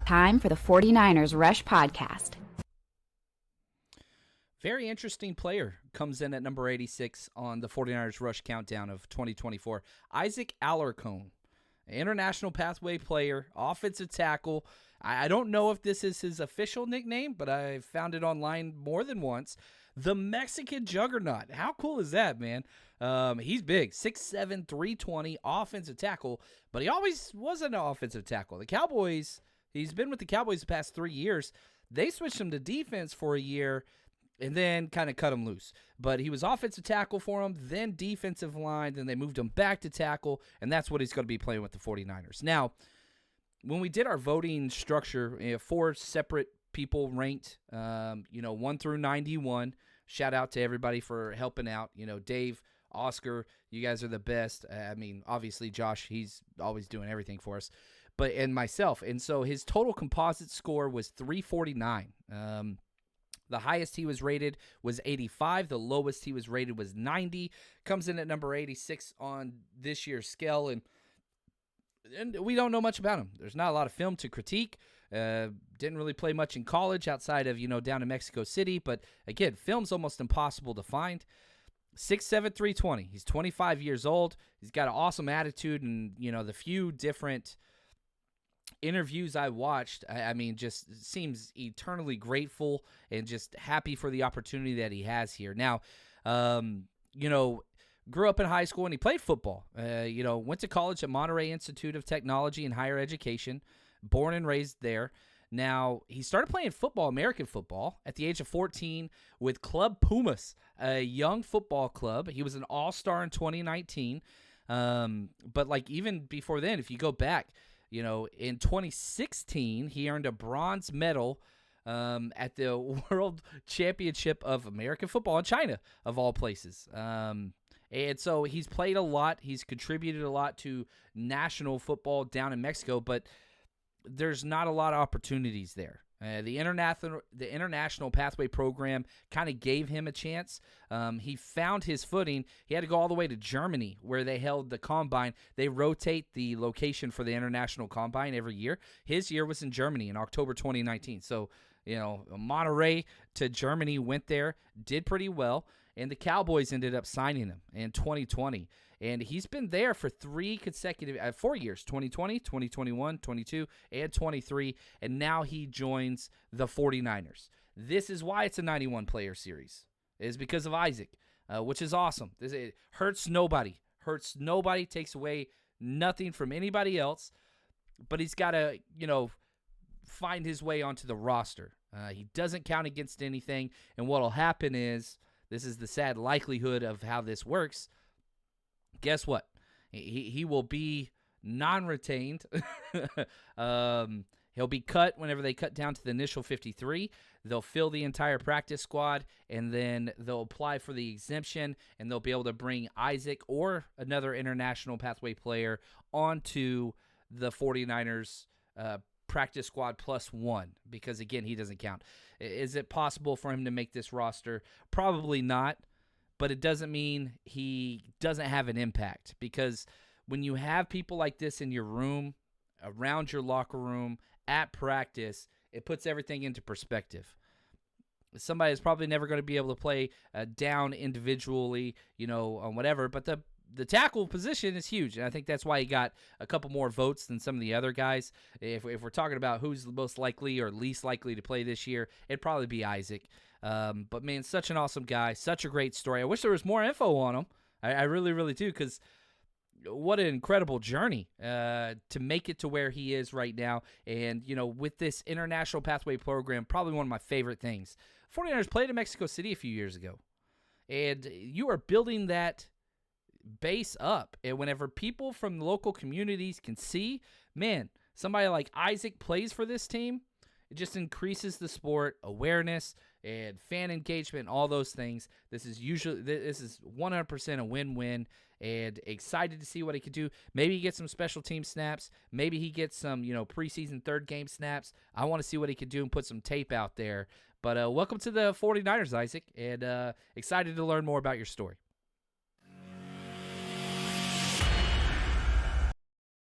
Time for the 49ers Rush Podcast. Very interesting player comes in at number 86 on the 49ers Rush Countdown of 2024. Isaac Alarcone, international pathway player, offensive tackle. I don't know if this is his official nickname, but I found it online more than once. The Mexican Juggernaut. How cool is that, man? He's big, 6'7", 320, offensive tackle, but he always wasn't an offensive tackle. The Cowboys, he's been with the Cowboys the past 3 years. They switched him to defense for a year and then kind of cut him loose. But he was offensive tackle for him, then defensive line, then they moved him back to tackle, and that's what he's going to be playing with the 49ers. Now, when we did our voting structure, 4 separate people ranked, 1 through 91. Shout out to everybody for helping out. Dave, Oscar, you guys are the best. Obviously, Josh, he's always doing everything for us. And myself. And so his total composite score was 349. The highest he was rated was 85. The lowest he was rated was 90. Comes in at number 86 on this year's scale, and we don't know much about him. There's not a lot of film to critique. Didn't really play much in college outside of, down in Mexico City. But, again, film's almost impossible to find. 6'7", 320. He's 25 years old. He's got an awesome attitude, and, the few different interviews I watched, just seems eternally grateful and just happy for the opportunity that he has here. Now, grew up in high school and he played football. Went to college at Monterey Institute of Technology and Higher Education, born and raised there. Now, he started playing football, American football, at the age of 14 with Club Pumas, a young football club. He was an all-star in 2019. But even before then, if you go back, in 2016, he earned a bronze medal at the World Championship of American Football in China, of all places. And so he's played a lot. He's contributed a lot to national football down in Mexico, but there's not a lot of opportunities there. The international pathway program kind of gave him a chance. He found his footing. He had to go all the way to Germany where they held the combine. They rotate the location for the international combine every year. His year was in Germany in October 2019. So, Monterey to Germany, went there, did pretty well, and the Cowboys ended up signing him in 2020. And he's been there for 4 years, 2020, 2021, 22, and 23, and now he joins the 49ers. This is why it's a 91-player series, is because of Isaac, which is awesome. It hurts nobody, takes away nothing from anybody else, but he's got to, find his way onto the roster. He doesn't count against anything, and what will happen is, this is the sad likelihood of how this works, guess what? He will be non-retained. He'll be cut whenever they cut down to the initial 53. They'll fill the entire practice squad, and then they'll apply for the exemption, and they'll be able to bring Isaac or another international pathway player onto the 49ers practice squad +1 because, again, he doesn't count. Is it possible for him to make this roster? Probably not. But it doesn't mean he doesn't have an impact, because when you have people like this in your room, around your locker room, at practice, it puts everything into perspective. Somebody is probably never going to be able to play down individually, on whatever, but the tackle position is huge, and I think that's why he got a couple more votes than some of the other guys. If we're talking about who's the most likely or least likely to play this year, it'd probably be Isaac. But, man, such an awesome guy, such a great story. I wish there was more info on him. I really, really do, because what an incredible journey to make it to where he is right now. And, with this international pathway program, probably one of my favorite things. 49ers played in Mexico City a few years ago, and you are building that base up. And whenever people from the local communities can see, man, somebody like Isaac plays for this team, it just increases the sport awareness and fan engagement, all those things. This is 100% a win-win, and excited to see what he could do. Maybe he gets some special team snaps. Maybe he gets some, preseason third game snaps. I want to see what he could do and put some tape out there. But welcome to the 49ers, Isaac, and excited to learn more about your story.